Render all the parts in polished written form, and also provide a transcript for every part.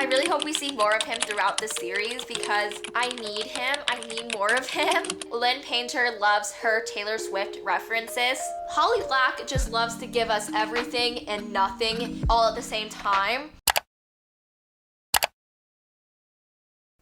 really hope we see more of him throughout the series because I need him. I need more of him. Lynn Painter loves her Taylor Swift references. Holly Black just loves to give us everything and nothing all at the same time.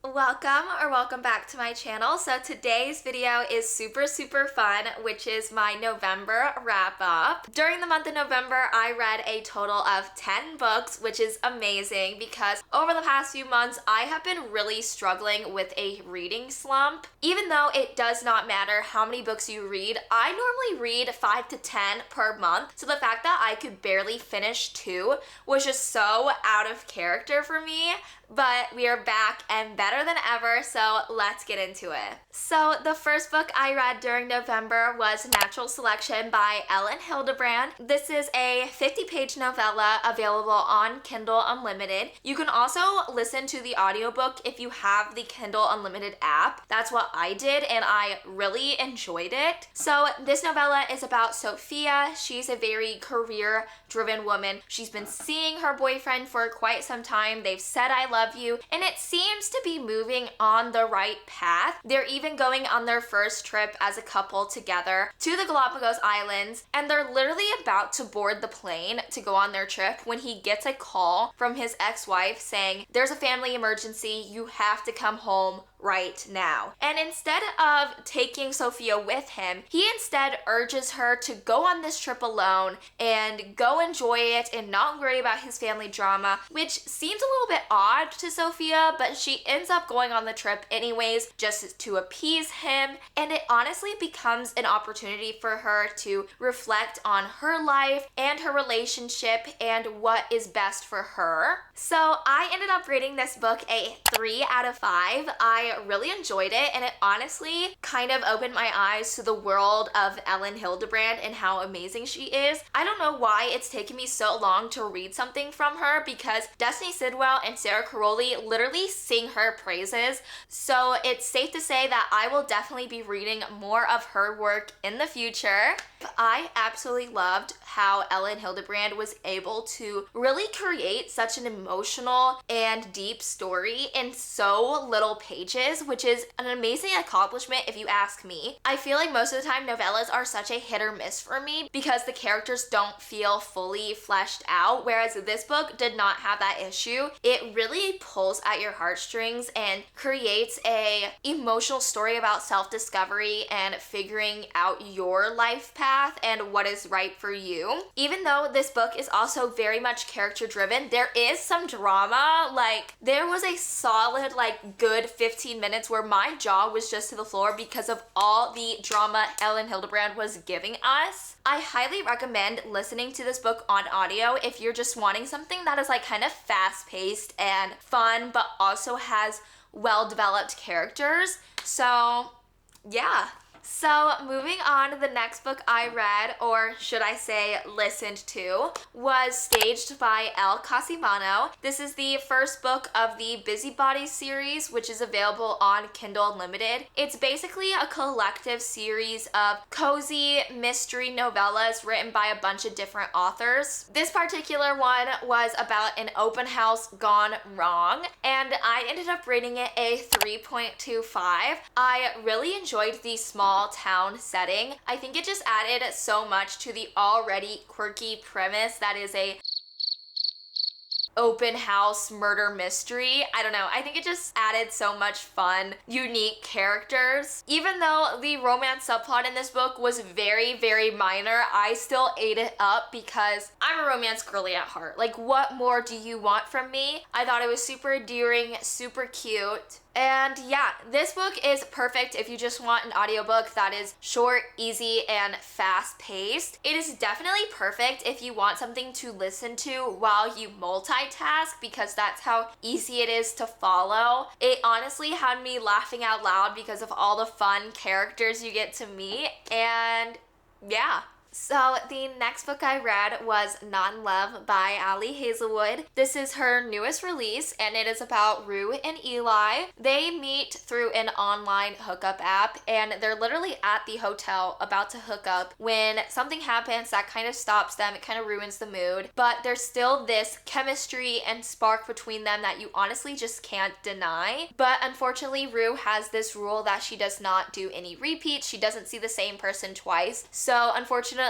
Welcome back to my channel. So today's video is super fun, which is my November wrap up. During the month of November, I read a total of 10 books, which is amazing because over the past few months, I have been really struggling with a reading slump. Even though it does not matter how many books you read, I normally read 5 to 10 per month. So the fact that I could barely finish 2 was just so out of character for me. But we are back and better than ever, so let's get into it. So the first book I read during November was Natural Selection by Ellen Hildebrand. This is a 50-page novella available on Kindle Unlimited. You can also listen to the audiobook if you have the Kindle Unlimited app. That's what I did, and I really enjoyed it. So this novella is about Sophia. She's a very career-driven woman. She's been seeing her boyfriend for quite some time. They've said I love you, and it seems to be moving on the right path. They're even going on their first trip as a couple together to the Galapagos Islands, and they're literally about to board the plane to go on their trip when he gets a call from his ex-wife saying, "There's a family emergency, you have to come home right now." And instead of taking Sophia with him, he instead urges her to go on this trip alone and go enjoy it and not worry about his family drama, which seems a little bit odd to Sophia, but she ends up going on the trip anyways just to appease him, and it honestly becomes an opportunity for her to reflect on her life and her relationship and what is best for her. So I ended up rating this book a 3 out of 5. I really enjoyed it, and it honestly kind of opened my eyes to the world of Ellen Hildebrand and how amazing she is. I don't know why it's taken me so long to read something from her because Destiny Sidwell and Sarah Caroli literally sing her praises, so it's safe to say that I will definitely be reading more of her work in the future. I absolutely loved how Ellen Hildebrand was able to really create such an emotional and deep story in so little pages, which is an amazing accomplishment if you ask me. I feel like most of the time novellas are such a hit or miss for me because the characters don't feel fully fleshed out, whereas this book did not have that issue. It really pulls at your heartstrings and creates a emotional story about self-discovery and figuring out your life path and what is right for you. Even though this book is also very much character driven, there is some drama. Like, there was a solid good 15 minutes where my jaw was just to the floor because of all the drama Ellen Hildebrand was giving us. I highly recommend listening to this book on audio if you're just wanting something that is kind of fast-paced and fun but also has well-developed characters. So yeah. So moving on to the next book I read, or should I say listened to, was Staged by El Casimano. This is the first book of the Busybody series, which is available on Kindle Unlimited. It's basically a collective series of cozy mystery novellas written by a bunch of different authors. This particular one was about an open house gone wrong, and I ended up rating it a 3.25. I really enjoyed the small town setting. I think it just added so much to the already quirky premise that is a open house murder mystery. I don't know. I think it just added so much fun, unique characters. Even though the romance subplot in this book was very minor, I still ate it up because I'm a romance girly at heart. What more do you want from me? I thought it was super endearing, super cute. And yeah, this book is perfect if you just want an audiobook that is short, easy, and fast-paced. It is definitely perfect if you want something to listen to while you multitask because that's how easy it is to follow. It honestly had me laughing out loud because of all the fun characters you get to meet, and yeah. So the next book I read was Non-Love by Ali Hazelwood. This is her newest release and it is about Rue and Eli. They meet through an online hookup app and they're literally at the hotel about to hook up when something happens that kind of stops them. It kind of ruins the mood, but there's still this chemistry and spark between them that you honestly just can't deny. But unfortunately, Rue has this rule that she does not do any repeats. She doesn't see the same person twice. So unfortunately,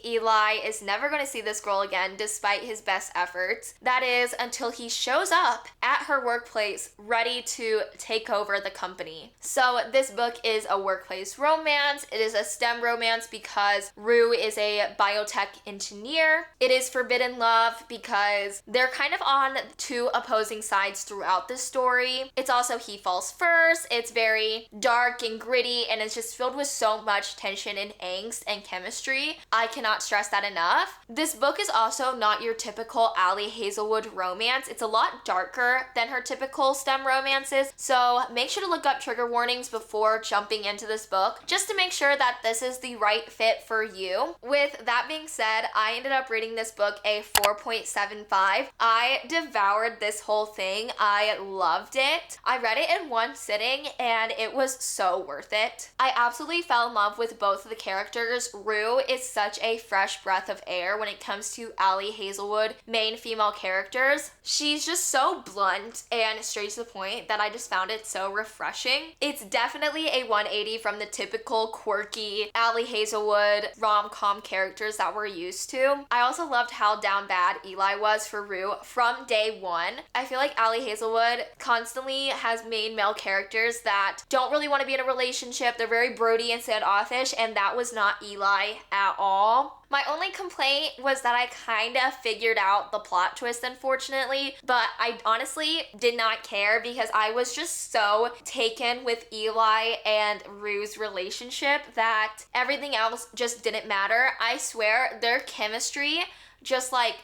Eli is never going to see this girl again despite his best efforts. That is until he shows up at her workplace ready to take over the company. So this book is a workplace romance. It is a STEM romance because Rue is a biotech engineer. It is forbidden love because they're kind of on two opposing sides throughout the story. It's also he falls first. It's very dark and gritty and it's just filled with so much tension and angst and chemistry. I cannot stress that enough. This book is also not your typical Ali Hazelwood romance. It's a lot darker than her typical STEM romances, so make sure to look up trigger warnings before jumping into this book just to make sure that this is the right fit for you. With that being said, I ended up rating this book a 4.75. I devoured this whole thing. I loved it. I read it in one sitting and it was so worth it. I absolutely fell in love with both of the characters. Rue is such a fresh breath of air when it comes to Ali Hazelwood main female characters. She's just so blunt and straight to the point that I just found it so refreshing. It's definitely a 180 from the typical quirky Ali Hazelwood rom-com characters that we're used to. I also loved how down bad Eli was for Rue from day one. I feel like Ali Hazelwood constantly has made male characters that don't really want to be in a relationship. They're very broody and standoffish, and that was not Eli at all. My only complaint was that I kind of figured out the plot twist, unfortunately, but I honestly did not care because I was just so taken with Eli and Rue's relationship that everything else just didn't matter. I swear their chemistry just like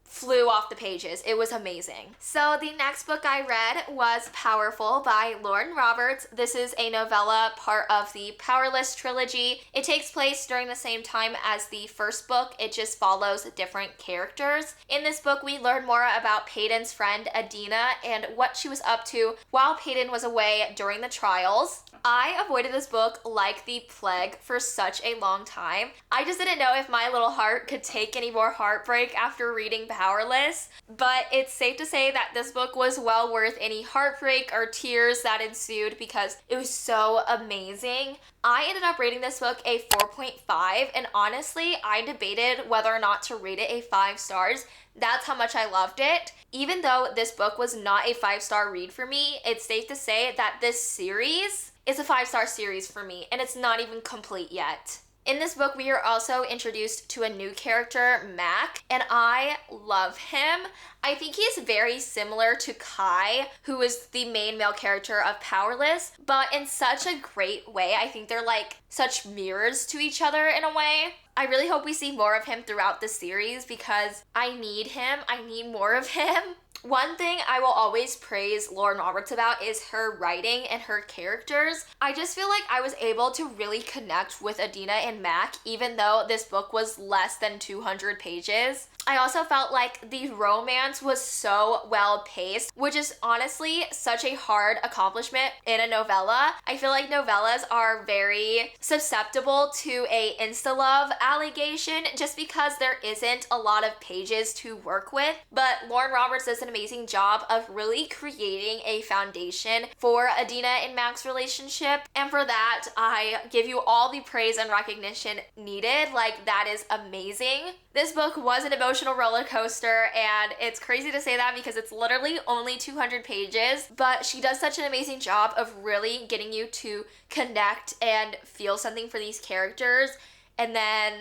flew off the pages. It was amazing. So the next book I read was Powerful by Lauren Roberts. This is a novella, part of the Powerless trilogy. It takes place during the same time as the first book. It just follows different characters. In this book, we learn more about Peyton's friend Adina and what she was up to while Peyton was away during the trials. I avoided this book like the plague for such a long time. I just didn't know if my little heart could take any more heartbreak after reading Powerless, but it's safe to say that this book was well worth any heartbreak or tears that ensued because it was so amazing. I ended up rating this book a 4.5, and honestly, I debated whether or not to rate it a 5 stars. That's how much I loved it. Even though this book was not a 5-star read for me, it's safe to say that this series is a 5-star series for me, and it's not even complete yet. In this book, we are also introduced to a new character, Mac, and I love him. I think he's very similar to Kai, who is the main male character of Powerless, but in such a great way. I think they're like such mirrors to each other in a way. I really hope we see more of him throughout the series because I need him. I need more of him. One thing I will always praise Lauren Roberts about is her writing and her characters. I just feel like I was able to really connect with Adina and Mac, even though this book was less than 200 pages. I also felt like the romance was so well paced, which is honestly such a hard accomplishment in a novella. I feel like novellas are very susceptible to a insta-love allegation just because there isn't a lot of pages to work with. But Lauren Roberts does an amazing job of really creating a foundation for Adina and Mac's relationship. And for that, I give you all the praise and recognition needed. Like, that is amazing. This book was an emotional roller coaster, and it's crazy to say that because it's literally only 200 pages, but she does such an amazing job of really getting you to connect and feel something for these characters, and then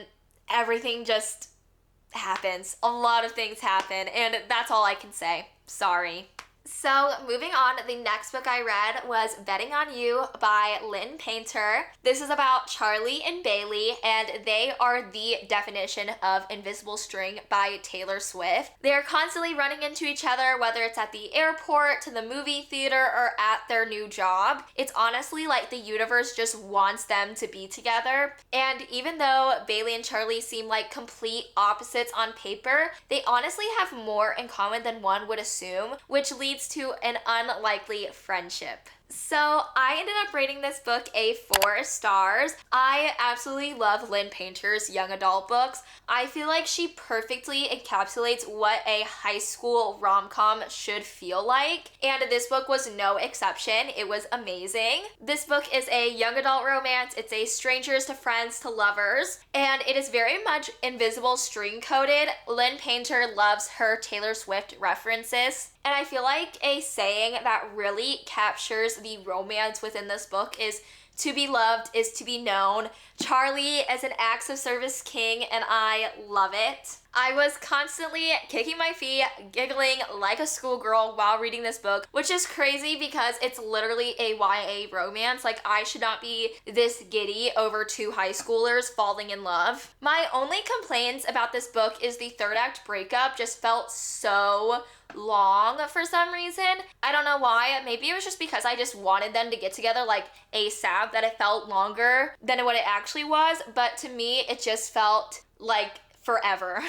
everything just happens. A lot of things happen, and that's all I can say. Sorry. So moving on, the next book I read was Betting on You by Lynn Painter. This is about Charlie and Bailey, and they are the definition of invisible string by Taylor Swift. They're constantly running into each other, whether it's at the airport, to the movie theater, or at their new job. It's honestly like the universe just wants them to be together. And even though Bailey and Charlie seem like complete opposites on paper, they honestly have more in common than one would assume, which leads to an unlikely friendship. So I ended up rating this book a 4 stars. I absolutely love Lynn Painter's young adult books. I feel like she perfectly encapsulates what a high school rom-com should feel like, and this book was no exception. It was amazing. This book is a young adult romance. It's a strangers to friends to lovers, and it is very much invisible string coded. Lynn Painter loves her Taylor Swift references. And I feel like a saying that really captures the romance within this book is, to be loved is to be known. Charlie is an acts of service king, and I love it. I was constantly kicking my feet, giggling like a schoolgirl while reading this book, which is crazy because it's literally a YA romance. Like, I should not be this giddy over 2 high schoolers falling in love. My only complaints about this book is the third act breakup just felt so long for some reason. I don't know why. Maybe it was just because I just wanted them to get together like ASAP that it felt longer than what it actually was, but to me it just felt like forever.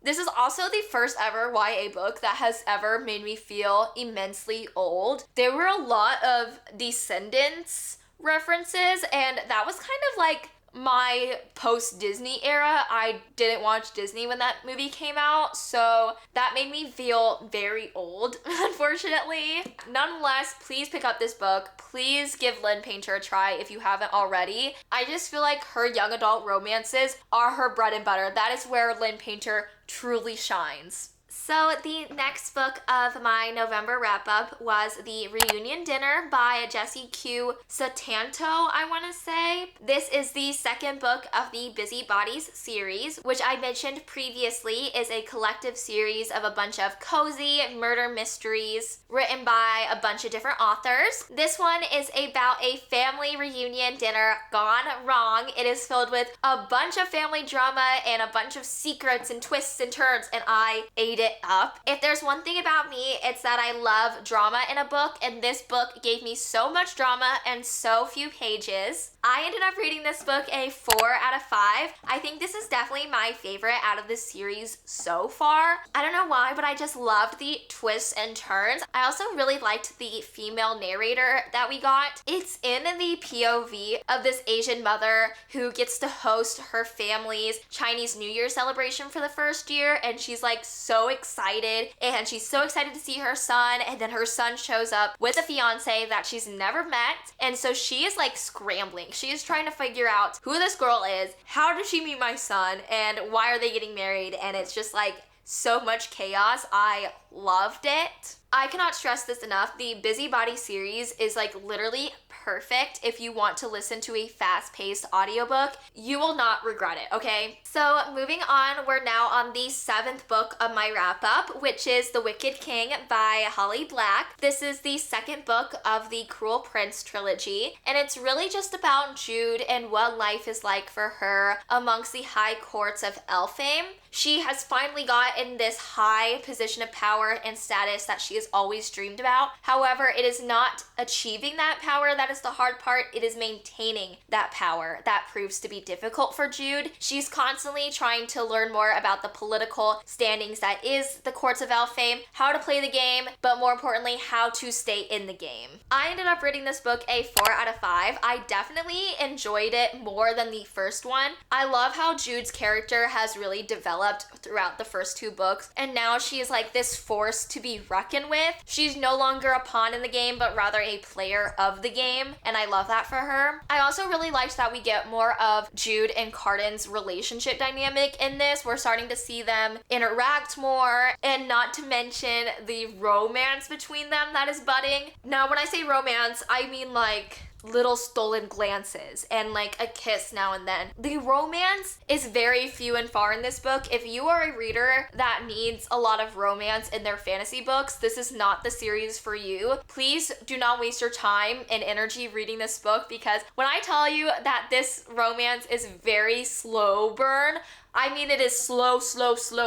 This is also the first ever YA book that has ever made me feel immensely old. There were a lot of Descendants references, and that was kind of like my post-Disney era. I didn't watch Disney when that movie came out, so that made me feel very old, unfortunately. Nonetheless, please pick up this book. Please give Lynn Painter a try if you haven't already. I just feel like her young adult romances are her bread and butter. That is where Lynn Painter truly shines. So the next book of my November wrap-up was The Reunion Dinner by Jessie Q. Satanto, I want to say. This is the second book of the Busy Bodies series, which I mentioned previously is a collective series of a bunch of cozy murder mysteries written by a bunch of different authors. This one is about a family reunion dinner gone wrong. It is filled with a bunch of family drama and a bunch of secrets and twists and turns, and I ate it up. If there's one thing about me, it's that I love drama in a book, and this book gave me so much drama and so few pages. I ended up rating this book a 4 out of 5. I think this is definitely my favorite out of the series so far. I don't know why, but I just loved the twists and turns. I also really liked the female narrator that we got. It's in the POV of this Asian mother who gets to host her family's Chinese New Year celebration for the first year, and she's like so excited, and she's so excited to see her son, and then her son shows up with a fiance that she's never met, and so she is like scrambling. She is trying to figure out who this girl is, how did she meet my son, and why are they getting married, and it's just like so much chaos. I loved it. I cannot stress this enough. The Busybody series is like literally perfect if you want to listen to a fast-paced audiobook. You will not regret it, okay? So moving on, we're now on the 7th book of my wrap-up, which is The Wicked King by Holly Black. This is the 2nd book of the Cruel Prince trilogy, and it's really just about Jude and what life is like for her amongst the high courts of Elfame. She has finally gotten this high position of power and status that she has always dreamed about. However, it is not achieving that power that is the hard part. It is maintaining that power that proves to be difficult for Jude. She's constantly trying to learn more about the political standings that is the courts of Elfame, how to play the game, but more importantly, how to stay in the game. I ended up rating this book a 4 out of 5. I definitely enjoyed it more than the first one. I love how Jude's character has really developed throughout the first 2 books, and now she is like this force to be reckoned with. She's no longer a pawn in the game, but rather a player of the game, and I love that for her. I also really liked that we get more of Jude and Cardin's relationship dynamic in this. We're starting to see them interact more, and not to mention the romance between them that is budding. Now, when I say romance, I mean like little stolen glances and like a kiss now and then. The romance is very few and far in this book. If you are a reader that needs a lot of romance in their fantasy books, this is not the series for you. Please do not waste your time and energy reading this book, because when I tell you that this romance is very slow burn, I mean it is slow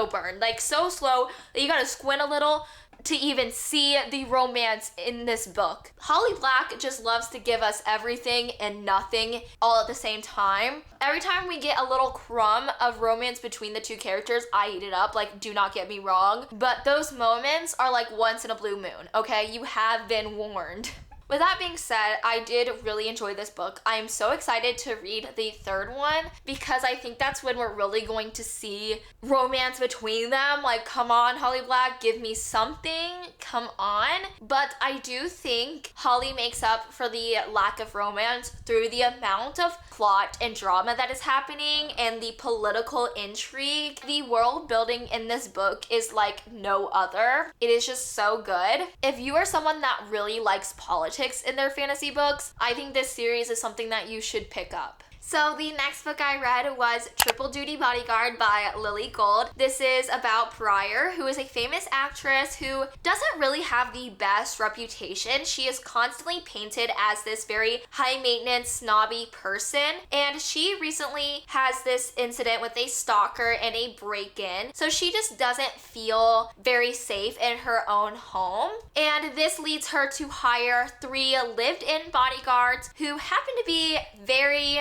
burn. Like so slow that you gotta squint a little to even see the romance in this book. Holly Black just loves to give us everything and nothing all at the same time. Every time we get a little crumb of romance between the two characters, I eat it up, like, do not get me wrong. But those moments are like once in a blue moon, okay? You have been warned. With that being said, I did really enjoy this book. I am so excited to read the third one because I think that's when we're really going to see romance between them. Like, come on, Holly Black, give me something. Come on. But I do think Holly makes up for the lack of romance through the amount of plot and drama that is happening and the political intrigue. The world building in this book is like no other. It is just so good. If you are someone that really likes politics in their fantasy books, I think this series is something that you should pick up. So the next book I read was Triple Duty Bodyguard by Lily Gold. This is about Briar, who is a famous actress who doesn't really have the best reputation. She is constantly painted as this very high maintenance, snobby person, and she recently has this incident with a stalker and a break-in, so she just doesn't feel very safe in her own home, and this leads her to hire 3 lived-in bodyguards who happen to be very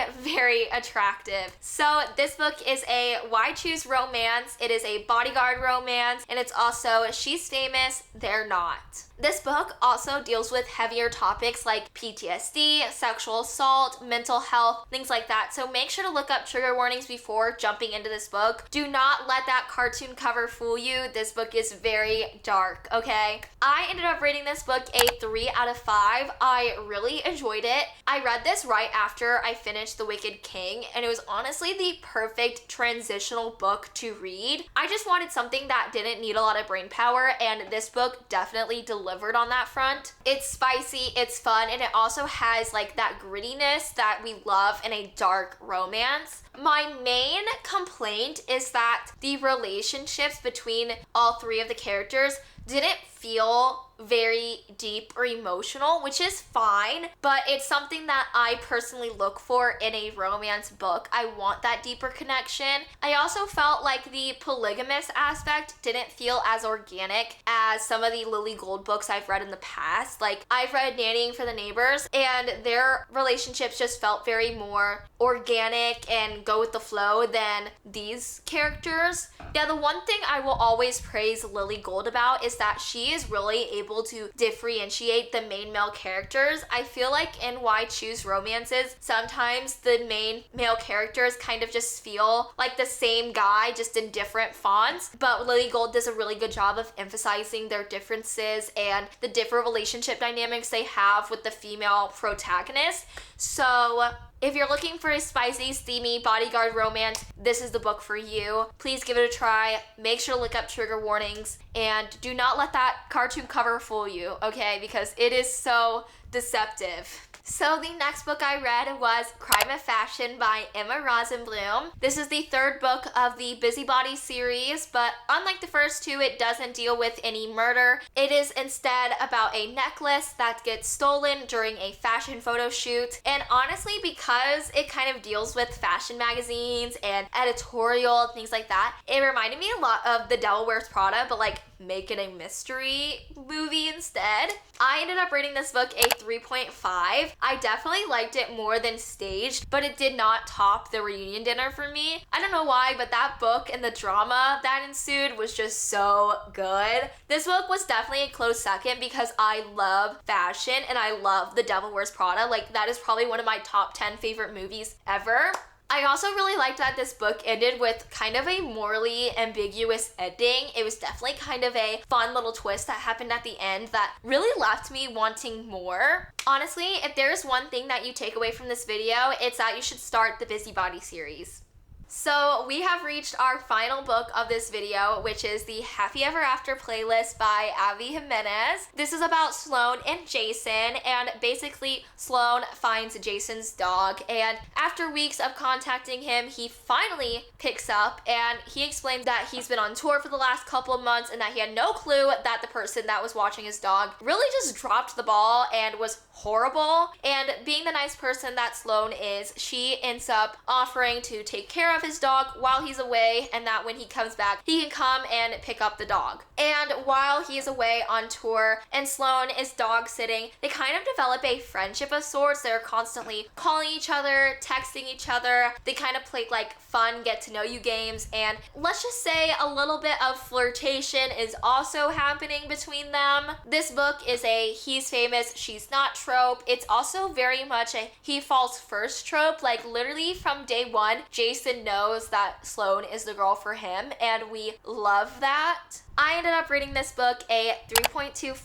attractive. So this book is a why choose romance. It is a bodyguard romance, and it's also she's famous, they're not. This book also deals with heavier topics like PTSD, sexual assault, mental health, things like that. So make sure to look up trigger warnings before jumping into this book. Do not let that cartoon cover fool you. This book is very dark, okay? I ended up rating this book a 3 out of 5. I really enjoyed it. I read this right after I finished The Wicked King, and it was honestly the perfect transitional book to read. I just wanted something that didn't need a lot of brain power, and this book definitely delivered on that front. It's spicy, it's fun, and it also has like that grittiness that we love in a dark romance. My main complaint is that the relationships between all 3 of the characters didn't feel very deep or emotional, which is fine, but it's something that I personally look for in a romance book. I want that deeper connection. I also felt like the polygamous aspect didn't feel as organic as some of the Lily Gold books I've read in the past. Like, I've read Nannying for the Neighbors, and their relationships just felt very more organic and go with the flow than these characters. Yeah, the one thing I will always praise Lily Gold about is that she is really able to differentiate the main male characters. I feel like in Why Choose Romances, sometimes the main male characters kind of just feel like the same guy, just in different fonts, but Lily Gold does a really good job of emphasizing their differences and the different relationship dynamics they have with the female protagonist. So if you're looking for a spicy, steamy bodyguard romance, this is the book for you. Please give it a try. Make sure to look up trigger warnings, and do not let that cartoon cover fool you, okay? Because it is so deceptive. So the next book I read was Crime of Fashion by Emma Rosenblum. This is the 3rd book of the Busybody series, but unlike the first 2, it doesn't deal with any murder. It is instead about a necklace that gets stolen during a fashion photo shoot. And honestly, because it kind of deals with fashion magazines and editorial and things like that, it reminded me a lot of The Devil Wears Prada, but like make it a mystery movie instead. I ended up rating this book a 3.5. I definitely liked it more than Staged, but it did not top The Reunion Dinner for me. I don't know why, but that book and the drama that ensued was just so good. This book was definitely a close second because I love fashion and I love The Devil Wears Prada. Like, that is probably one of my top 10 favorite movies ever. I also really liked that this book ended with kind of a morally ambiguous ending. It was definitely kind of a fun little twist that happened at the end that really left me wanting more. Honestly, if there's one thing that you take away from this video, it's that you should start the Busybody series. So we have reached our final book of this video, which is the Happy Ever After playlist by Abby Jimenez. This is about Sloane and Jason, and basically Sloane finds Jason's dog, and after weeks of contacting him, he finally picks up, and he explains that he's been on tour for the last couple of months and that he had no clue that the person that was watching his dog really just dropped the ball and was horrible. And being the nice person that Sloane is, she ends up offering to take care of his dog while he's away, and that when he comes back, he can come and pick up the dog. And while he's away on tour and Sloane is dog sitting, they kind of develop a friendship of sorts. They're constantly calling each other, texting each other. They kind of play like fun get to know you games, and let's just say a little bit of flirtation is also happening between them. This book is a he's famous, she's not trope. It's also very much a he falls first trope. Like literally from day one, Jason knows that Sloane is the girl for him, and we love that. I ended up rating this book a 3.25.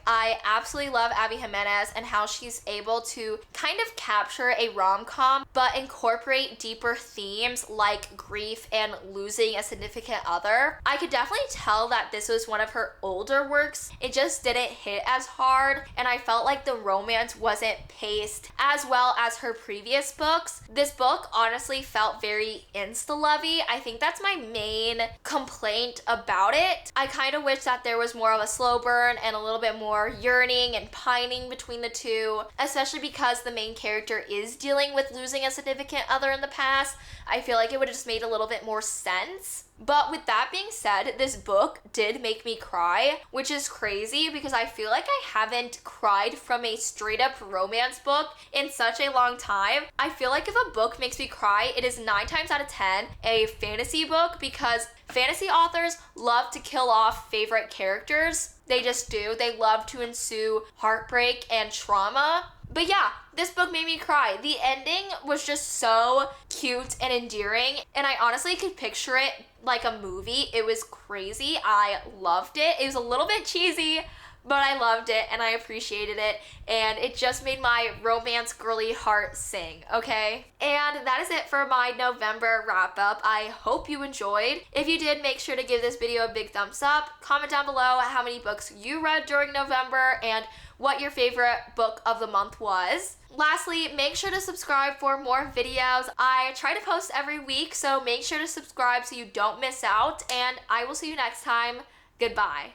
I absolutely love Abby Jimenez and how she's able to kind of capture a rom-com but incorporate deeper themes like grief and losing a significant other. I could definitely tell that this was one of her older works. It just didn't hit as hard, and I felt like the romance wasn't paced as well as her previous books. This book honestly felt very insta-lovey. I think that's my main complaint about it. I kind of wish that there was more of a slow burn and a little bit more yearning and pining between the two, especially because the main character is dealing with losing a significant other in the past. I feel like it would have just made a little bit more sense. But with that being said, this book did make me cry, which is crazy because I feel like I haven't cried from a straight up romance book in such a long time. I feel like if a book makes me cry, it is 9 times out of 10 a fantasy book, because fantasy authors love to kill off favorite characters. They just do. They love to ensue heartbreak and trauma. But yeah, this book made me cry. The ending was just so cute and endearing, and I honestly could picture it like a movie. It was crazy. I loved it. It was a little bit cheesy, but I loved it and I appreciated it, and it just made my romance girly heart sing, okay? And that is it for my November wrap up. I hope you enjoyed. If you did, make sure to give this video a big thumbs up. Comment down below how many books you read during November and what your favorite book of the month was. Lastly, make sure to subscribe for more videos. I try to post every week, so make sure to subscribe so you don't miss out, and I will see you next time. Goodbye.